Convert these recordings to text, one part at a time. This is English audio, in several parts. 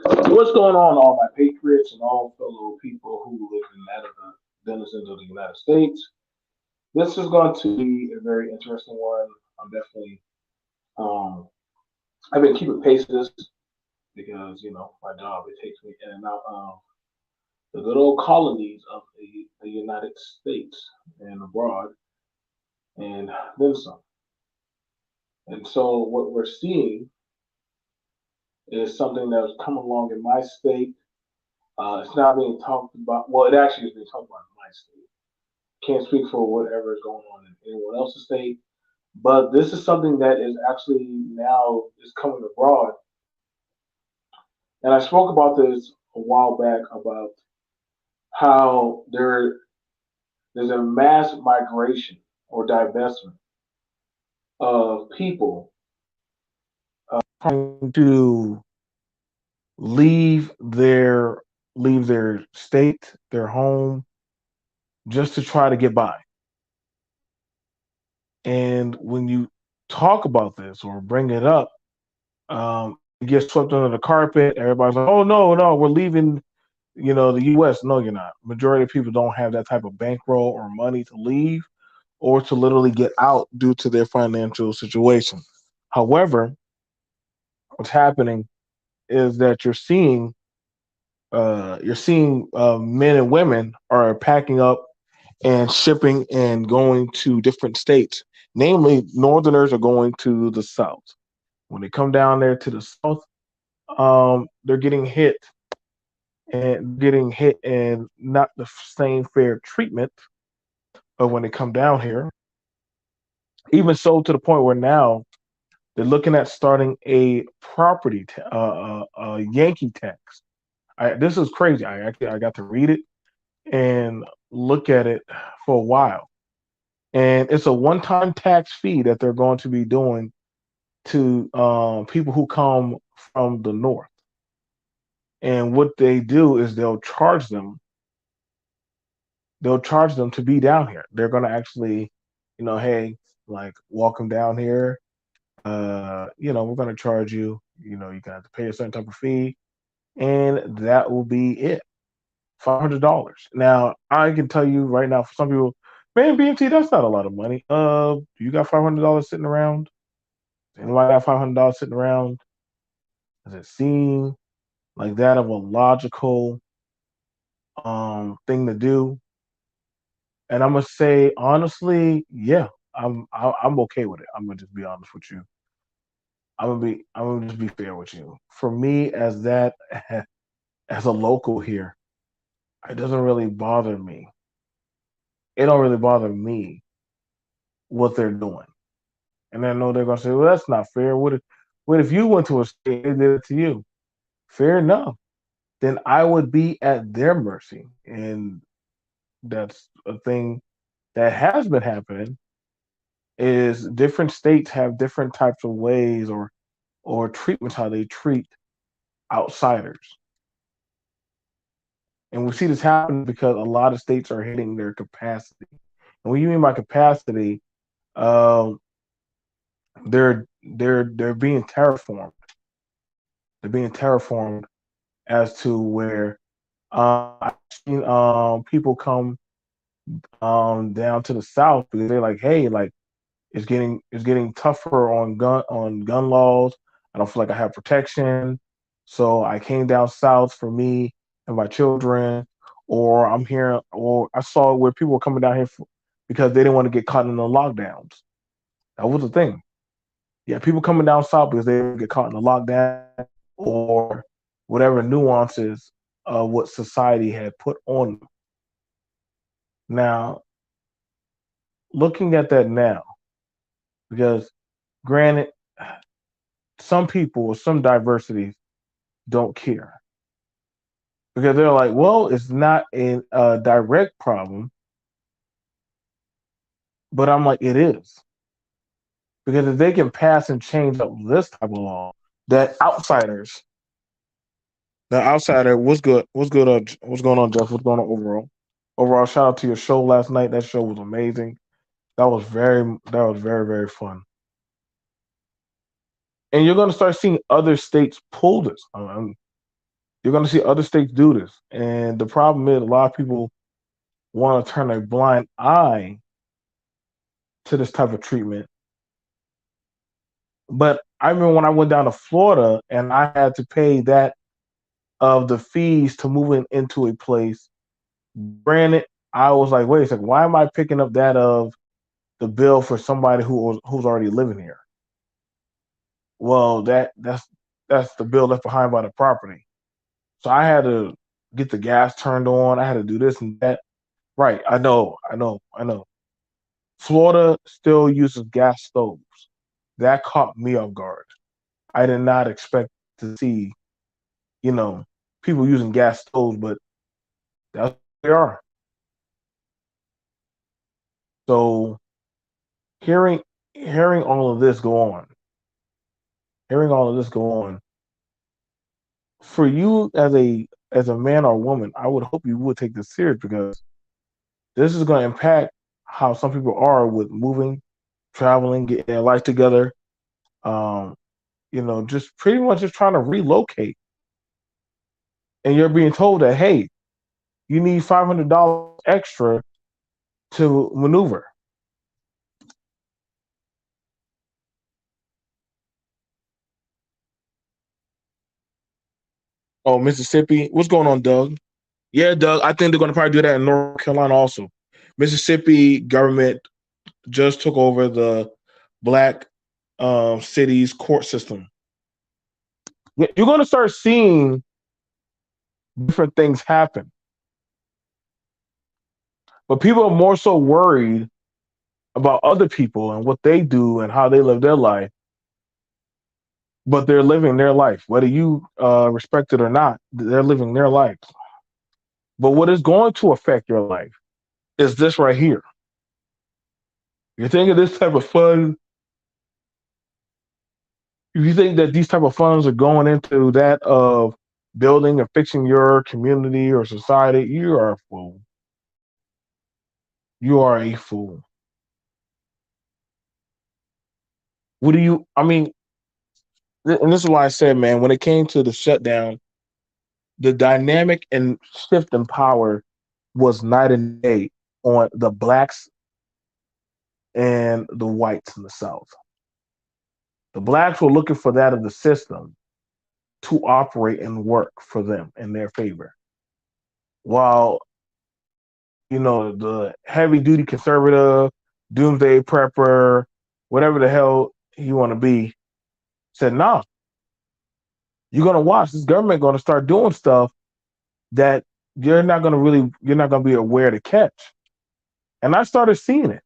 What's going on, all my patriots and all fellow people who live in the denizens of the United States? This is going to be a very interesting one. I'm definitely, um, I've been keeping pace with this because my job it takes me in and out of the good old colonies of the United States and abroad, and then some. And so, what we're seeing is something that has come along in my state. It's not being talked about. Well, it actually is being talked about in my state. Can't speak for whatever is going on in anyone else's state, but this is something that is actually now is coming abroad. And I spoke about this a while back about how there's a mass migration or divestment of people trying to leave their leave their state, their home, just to try to get by. And when you talk about this or bring it up, it gets swept under the carpet. Everybody's like, "Oh no, no, we're leaving." The U.S. No, you're not. Majority of people don't have that type of bankroll or money to leave or to literally get out due to their financial situation. However, what's happening is that you're seeing men and women are packing up and shipping and going to different states. Namely, Northerners are going to the South. When they come down there to the South, they're getting hit and not the same fair treatment of when they come down here. Even so, to the point where now they're looking at starting a Yankee tax. This is crazy. I got to read it and look at it for a while, and it's a one-time tax fee that they're going to be doing to people who come from the north. And what they do is they'll charge them to be down here. They're going to actually, hey, like welcome down here. We're going to charge you. You got to pay a certain type of fee, and that will be it. $500. Now, I can tell you right now, for some people, man, BMT, that's not a lot of money. You got $500 sitting around? Anybody got $500 sitting around? Does it seem like that of a logical thing to do? And I'm gonna say honestly, yeah, I'm okay with it. I'm gonna just be honest with you. I'm gonna just be fair with you. For me, as that as a local here, it doesn't really bother me. It don't really bother me what they're doing. And I know they're gonna say, well, that's not fair. What if you went to a state and they did it to you? Fair enough. Then I would be at their mercy. And that's a thing that has been happening is different states have different types of ways or treatments how they treat outsiders. And we see this happening because a lot of states are hitting their capacity. And what you mean by capacity, um, they're being terraformed. They're being terraformed as to where I've seen people come down to the south because they're like, hey, like it's getting tougher on gun laws. I don't feel like I have protection, so I came down south for me and my children. Or I'm here, or I saw where people were coming down here because they didn't want to get caught in the lockdowns. That was the thing. Yeah, people coming down south because they didn't get caught in the lockdown or whatever nuances of what society had put on them. Now, looking at that now, because granted, some people or some diversities don't care because they're like, well, it's not a direct problem, but I'm like, it is because if they can pass and change up this type of law, that outsider, what's going on, Jeff? What's going on overall? Overall, shout out to your show last night. That show was amazing. That was very fun. And you're going to start seeing other states pull this. You're going to see other states do this. And the problem is a lot of people want to turn a blind eye to this type of treatment. But I remember when I went down to Florida and I had to pay that of the fees to moving into a place. Granted, I was like, wait a second, why am I picking up that of the bill for somebody who's already living here? Well, that's the bill left behind by the property. So I had to get the gas turned on. I had to do this and that. Right. I know. Florida still uses gas stoves. That caught me off guard. I did not expect to see, you know, people using gas stoves, but that's what they are. So hearing hearing all of this go on, hearing all of this go on, for you as a man or woman, I would hope you would take this serious because this is going to impact how some people are with moving, traveling, getting their life together. Um, just pretty much just trying to relocate, and you're being told that hey, you need $500 extra to maneuver. Oh, Mississippi, what's going on, Doug? Yeah, Doug, I think they're going to probably do that in North Carolina also. Mississippi government just took over the black cities court system. You're going to start seeing different things happen, but people are more so worried about other people and what they do and how they live their life, but they're living their life, whether you respect it or not. They're living their life. But what is going to affect your life is this right here. You think of this type of fund, if you think that these type of funds are going into that of building and fixing your community or society, you are a fool. You are a fool. What do you? I mean, and this is why I said, man, when it came to the shutdown, the dynamic and shift in power was night and day on the blacks and the whites in the South. The blacks were looking for that of the system to operate and work for them in their favor. While, the heavy duty conservative, doomsday prepper, whatever the hell you want to be, said, nah, you're gonna watch this government gonna start doing stuff that you're not gonna be aware to catch. And I started seeing it.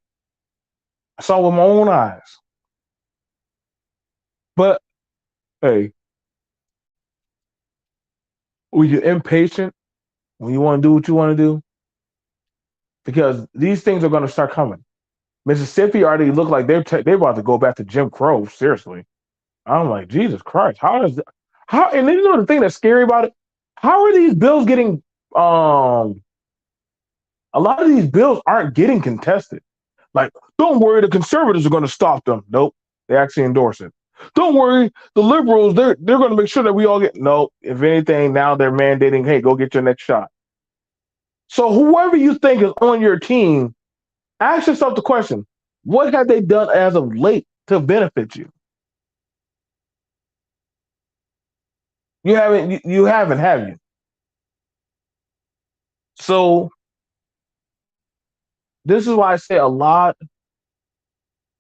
I saw it with my own eyes. But hey, when you're impatient, when you want to do what you want to do, because these things are going to start coming. Mississippi already look like they're about to go back to Jim Crow. Seriously, I'm like Jesus Christ. How? And then the thing that's scary about it. How are these bills getting? Um, a lot of these bills aren't getting contested. Like, don't worry, the conservatives are going to stop them. Nope, they actually endorse it. Don't worry, the liberals they're going to make sure that we all get. No, if anything, now they're mandating, hey, go get your next shot. So whoever you think is on your team, ask yourself the question: what have they done as of late to benefit you? You haven't, have you? So this is why I say a lot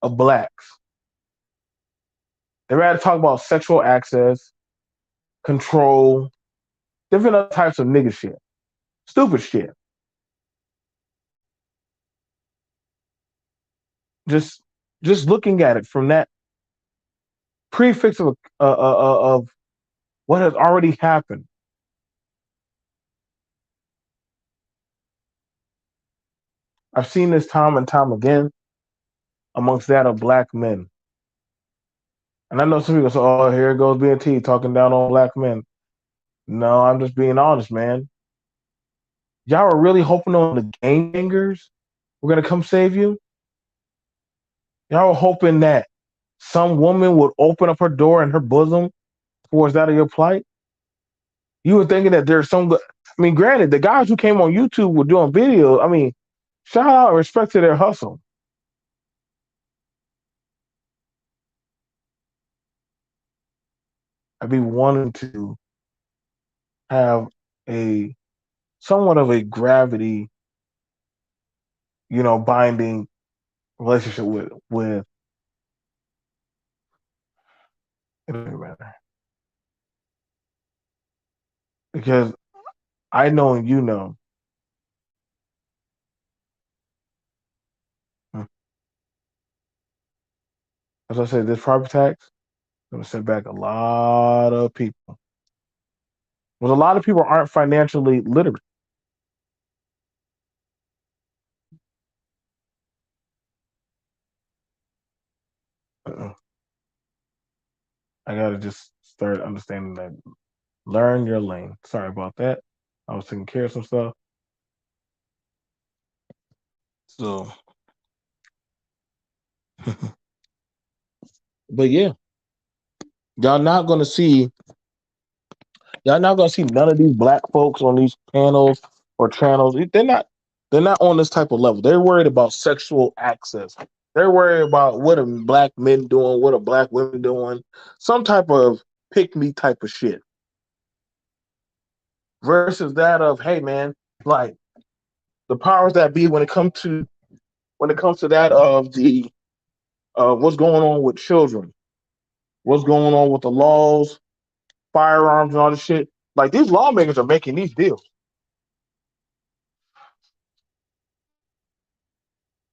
of blacks they rather talk about sexual access, control, different other types of nigga shit, stupid shit. Just just looking at it from that prefix of what has already happened. I've seen this time and time again amongst that of black men. And I know some people say, "Oh, here goes BNT talking down on black men." No, I'm just being honest, man. Y'all are really hoping on the gangbangers we're gonna come save you. Y'all were hoping that some woman would open up her door and her bosom towards that of your plight. You were thinking that there's some. I mean, granted, the guys who came on YouTube were doing videos. I mean, shout out and respect to their hustle. I'd be wanting to have a somewhat of a gravity, binding relationship with it doesn't matter because I know and you know. As I said, this property tax is going to set back a lot of people. Well, a lot of people aren't financially literate. Uh-uh. I got to just start understanding that. Learn your lane. Sorry about that. I was taking care of some stuff. So, but yeah, y'all not going to see Y'all not gonna see none of these black folks on these panels or channels. They're not on this type of level. They're worried about sexual access. They're worried about what are black men doing, what are black women doing, some type of pick me type of shit. Versus that of, hey man, like the powers that be when it comes to that of the what's going on with children, what's going on with the laws, firearms and all this shit. Like these lawmakers are making these deals.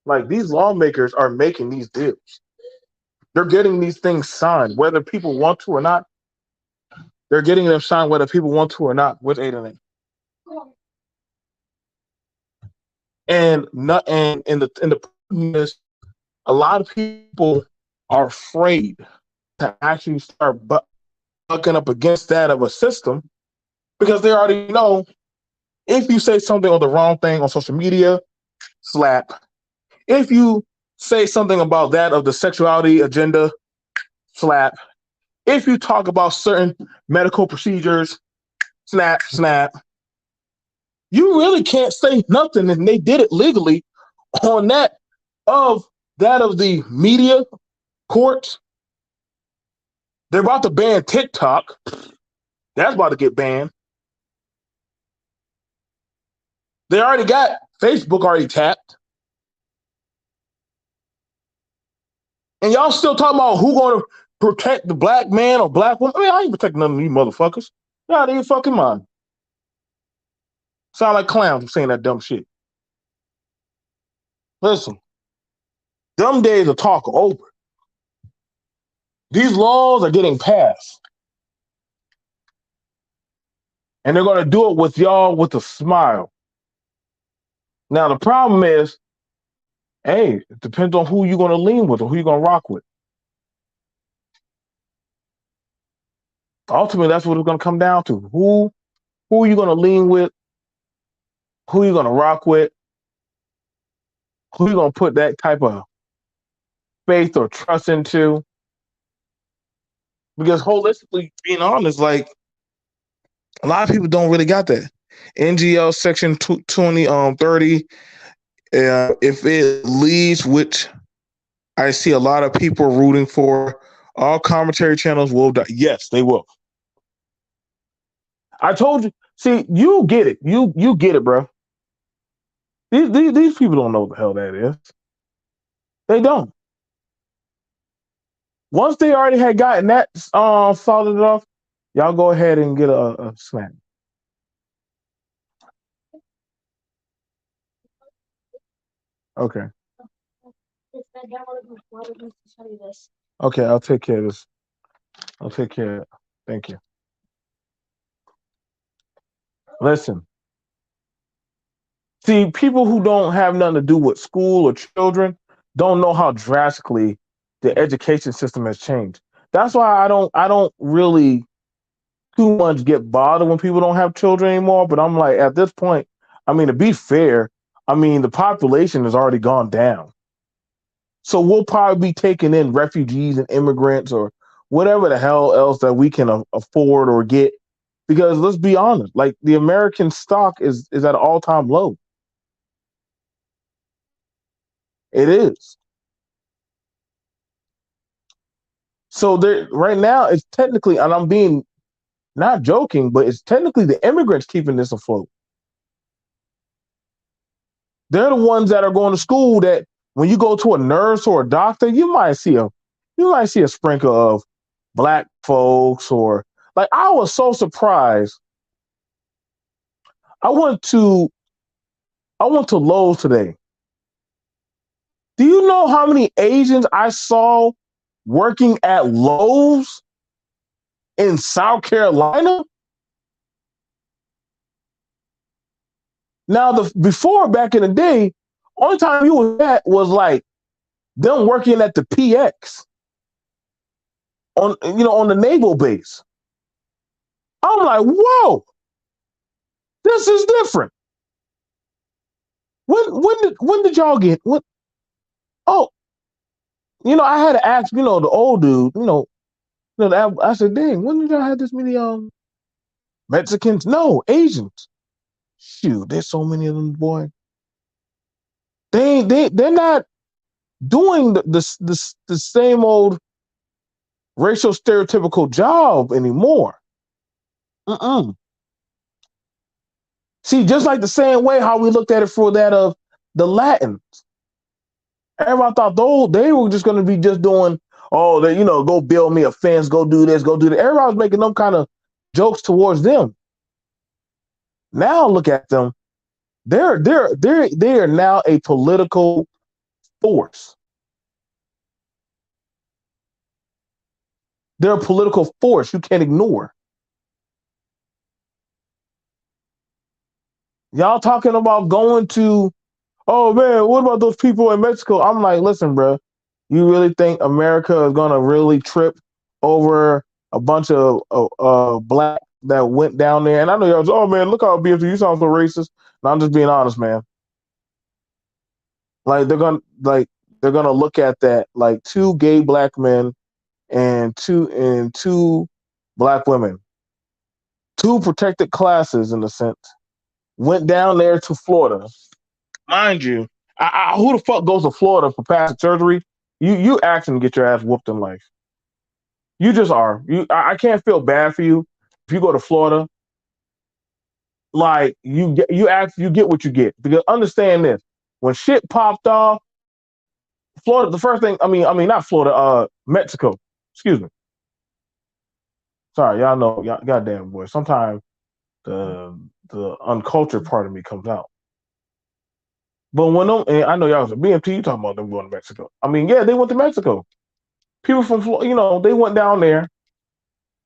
Like these lawmakers are making these deals. They're getting these things signed, whether people want to or not. They're getting them signed, whether people want to or not, with aid and aid. And not and the problem is a lot of people are afraid to actually start bucking up against that of a system because they already know if you say something on the wrong thing on social media, slap. If you say something about that of the sexuality agenda, slap. If you talk about certain medical procedures, snap, snap. You really can't say nothing, and they did it legally on that of the media courts. They're about to ban TikTok. That's about to get banned. They already got Facebook already tapped. And y'all still talking about who gonna protect the black man or black woman. I mean, I ain't protecting none of these motherfuckers. You're out of your fucking mind. Sound like clowns saying that dumb shit. Listen, dumb days of talk are over. These laws are getting passed. And they're gonna do it with y'all with a smile. Now the problem is, hey, it depends on who you're gonna lean with or who you're gonna rock with. Ultimately, that's what it's gonna come down to. Who are you gonna lean with, who are you gonna rock with, who are you gonna put that type of faith or trust into. Because holistically, being honest, like a lot of people don't really got that. NGL section 20 30. If it leads, which I see a lot of people rooting for, all commentary channels will die. Yes, they will. I told you. See, you get it. You get it, bro. These people don't know what the hell that is. They don't. Once they already had gotten that solid off, y'all go ahead and get a snack. Okay. Okay, I'll take care of this. I'll take care of it. Thank you. Listen, see, people who don't have nothing to do with school or children don't know how drastically the education system has changed. That's why I don't really too much get bothered when people don't have children anymore. But I'm like, at this point, I mean, to be fair, I mean, the population has already gone down. So we'll probably be taking in refugees and immigrants or whatever the hell else that we can afford or get Because let's be honest, like the American stock is at an all time low. It is. So there right now it's technically, and I'm being not joking, but it's technically the immigrants keeping this afloat. They're the ones that are going to school that when you go to a nurse or a doctor, you might see a sprinkle of black folks or like I was so surprised. I went to I went to Lowe's today. Do you know how many Asians I saw working at Lowe's in South Carolina? Now the before back in the day, only time you was at was like them working at the PX on the naval base. I'm like, whoa, this is different. When did y'all get what? Oh, I had to ask, the old dude, I said, dang, when did y'all have this many Mexicans? No, Asians. Shoot, there's so many of them, boy. They're not doing the same old racial stereotypical job anymore. Mm-mm. See, just like the same way how we looked at it for that of the Latins. Everybody thought they were just going to be just doing, oh, go build me a fence, go do this, go do that. Everybody was making them kind of jokes towards them. Now look at them. They are now a political force. They're a political force you can't ignore. Y'all talking about going to, oh man, what about those people in Mexico? I'm like, listen, bro, you really think America is gonna really trip over a bunch of black that went down there? And I know y'all, oh man, look how BFT, you sound so racist. No, I'm just being honest, man. Like they're gonna look at that like two gay black men and two black women, two protected classes in a sense, went down there to Florida. Mind you, who the fuck goes to Florida for plastic surgery? You asking to get your ass whooped in life. You just are. I can't feel bad for you if you go to Florida. Like you get what you get because understand this: when shit popped off, Florida. The first thing, I mean, not Florida. Mexico. Excuse me. Sorry, y'all know, y'all, goddamn boy. Sometimes the uncultured part of me comes out. But when them, and I know y'all was a BMT, you talking about them going to Mexico. I mean, yeah, they went to Mexico. People from Florida, they went down there.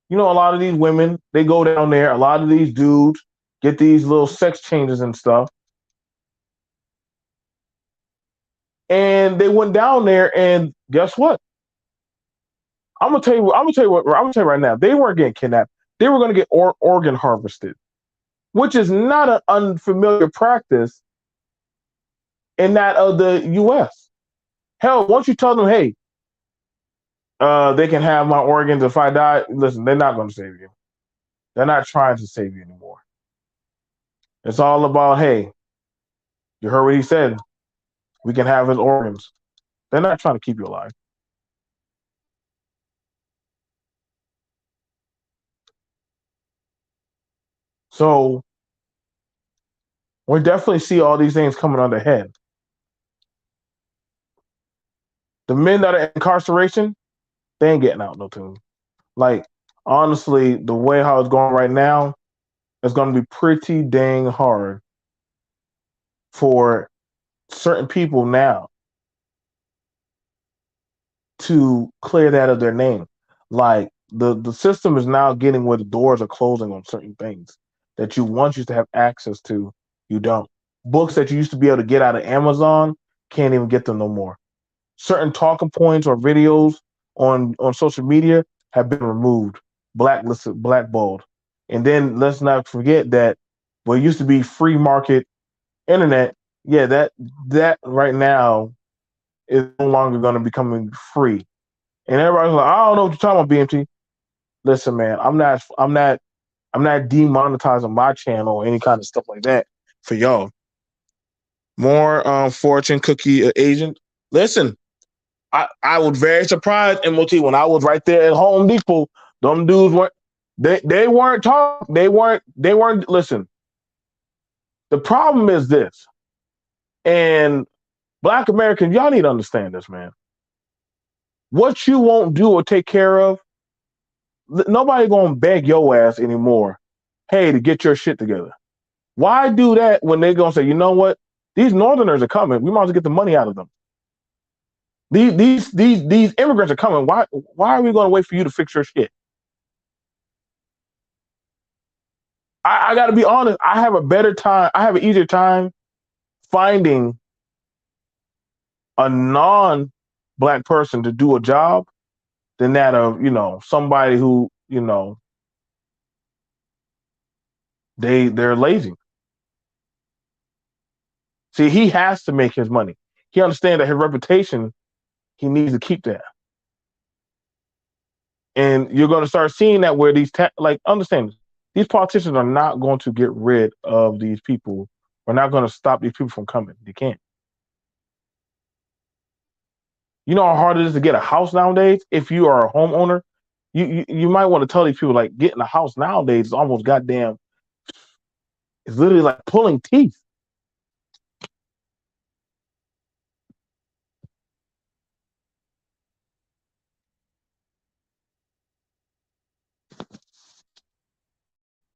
A lot of these women, they go down there. A lot of these dudes get these little sex changes and stuff. And they went down there, and guess what? I'm gonna tell you. I'm gonna tell you what. I'm gonna tell you right now. They weren't getting kidnapped. They were gonna get organ harvested, which is not an unfamiliar practice in that of the U.S. Hell, once you tell them, hey, they can have my organs if I die. Listen, they're not going to save you. They're not trying to save you anymore. It's all about, hey, you heard what he said. We can have his organs. They're not trying to keep you alive. So we definitely see all these things coming on the head. The men that are in incarceration, they ain't getting out no tune. Like, honestly, the way how it's going right now, it's going to be pretty dang hard for certain people now to clear that of their name. Like the system is now getting where the doors are closing on certain things that you once used to have access to, you don't. Books that you used to be able to get out of Amazon, can't even get them no more. Certain talking points or videos on social media have been removed, blacklisted, blackballed. And then let's not forget that what used to be free market internet, yeah, that right now is no longer going to be becoming free. And everybody's like, I don't know what you're talking about, BMT. Listen, man, I'm not I'm not demonetizing my channel or any kind of stuff like that for y'all. More fortune cookie agent. Listen, I was very surprised, MOT, when I was right there at Home Depot. Them dudes weren't they weren't talking. They weren't listen. The problem is this, and Black Americans, y'all need to understand this, man. What you won't do or take care of, nobody gonna beg your ass anymore. Hey, to get your shit together. Why do that when they gonna say, you know what? These Northerners are coming. We might as well get the money out of them. These immigrants are coming. Why are we gonna wait for you to fix your shit? I got to be honest. I have a better time. I have an easier time finding a non-black person to do a job than that of somebody who they're lazy. See, he has to make his money. He understands that his reputation, he needs to keep that. And you're going to start seeing that where understand, these politicians are not going to get rid of these people. We're not going to stop these people from coming. They can't. You know how hard it is to get a house nowadays? If you are a homeowner, you might want to tell these people, like, getting a house nowadays is almost goddamn, it's literally like pulling teeth.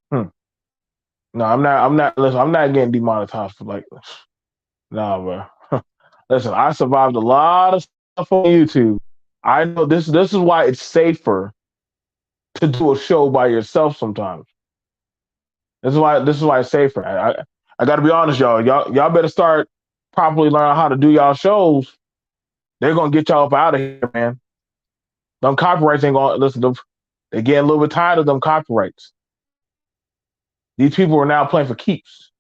Hmm. No, listen, I'm not getting demonetized for like, nah, bro. Listen, I survived a lot of stuff on YouTube. I know this is why it's safer to do a show by yourself sometimes. This is why it's safer. I got to be honest, y'all. Y'all better start properly learning how to do y'all shows. They're gonna get y'all up out of here, man. Them copyrights ain't gonna listen. They get a little bit tired of them copyrights. These people are now playing for keeps.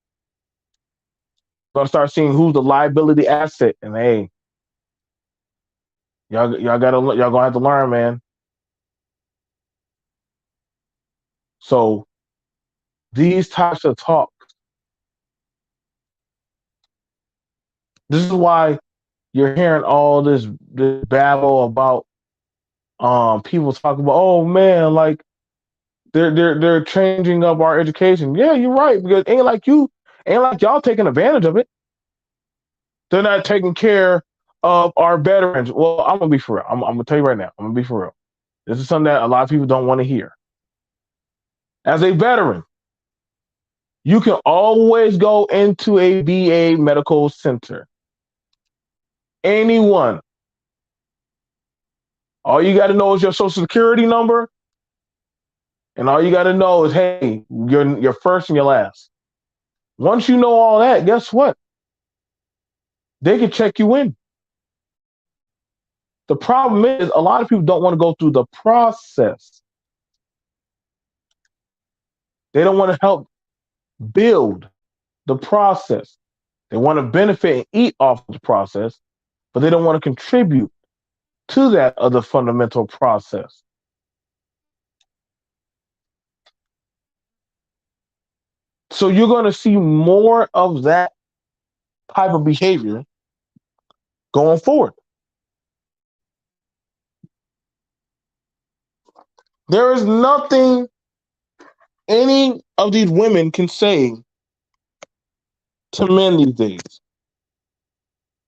Gonna start seeing who's the liability asset, and hey, y'all gonna have to learn, man. So these types of talk. This is why you're hearing all this babble about people talking about, oh man, like they're changing up our education. Yeah, you're right, because ain't like y'all taking advantage of it. They're not taking care of our veterans. Well, I'm gonna be for real. I'm gonna tell you right now. I'm gonna be for real. This is something that a lot of people don't want to hear. As a veteran, you can always go into a VA medical center. Anyone. All you got to know is your social security number, and all you got to know is, hey, your first and your last. Once you know all that, guess what? They can check you in. The problem is a lot of people don't want to go through the process. They don't want to help build the process. They want to benefit and eat off the process, but they don't want to contribute to that other fundamental process. So you're going to see more of that type of behavior going forward. There is nothing any of these women can say to men these days.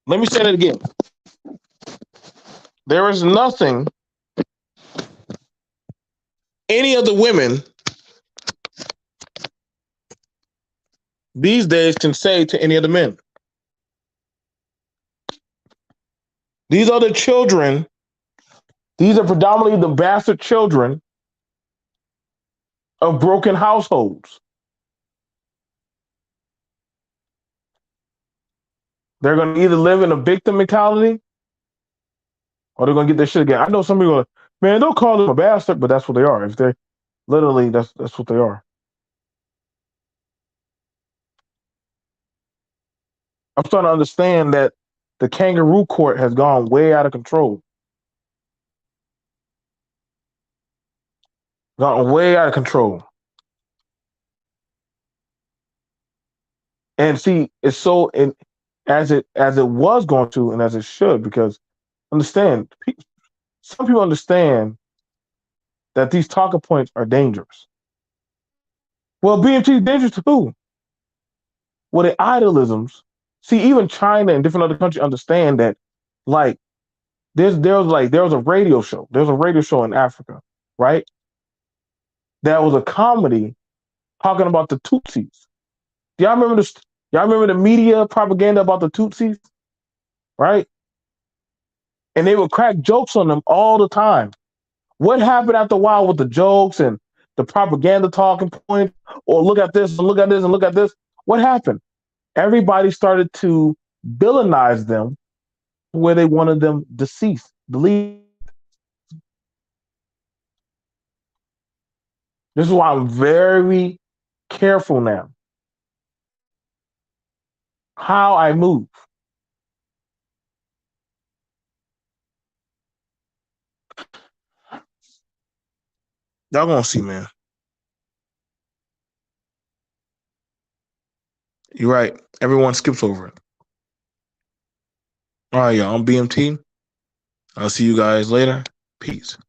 Let me say that again. There is nothing any of the women these days can say to any of the men. These are the children. These are predominantly the bastard children of broken households. They're going to either live in a victim mentality or they're going to get their shit again. I know some people are like, man, don't call them a bastard, but that's what they are. If they literally, that's what they are. I'm starting to understand that the kangaroo court has gone way out of control. Gone way out of control. And see, it's so and as it was going to, and as it should, because understand, some people understand that these talking points are dangerous. Well, BMT is dangerous to who? Well, the idolisms. See, even China and different other countries understand that, like, there was a radio show. There was a radio show in Africa, right? That was a comedy talking about the Tutsis. Do y'all remember this? Y'all remember the media propaganda about the Tutsis, right? And they would crack jokes on them all the time. What happened after a while with the jokes and the propaganda talking points? Or look at this, and look at this, and look at this. What happened? Everybody started to villainize them where they wanted them deceased, deleted. This is why I'm very careful now how I move. Y'all gonna see, man. You're right. Everyone skips over it. All right, y'all. I'm BMT. I'll see you guys later. Peace.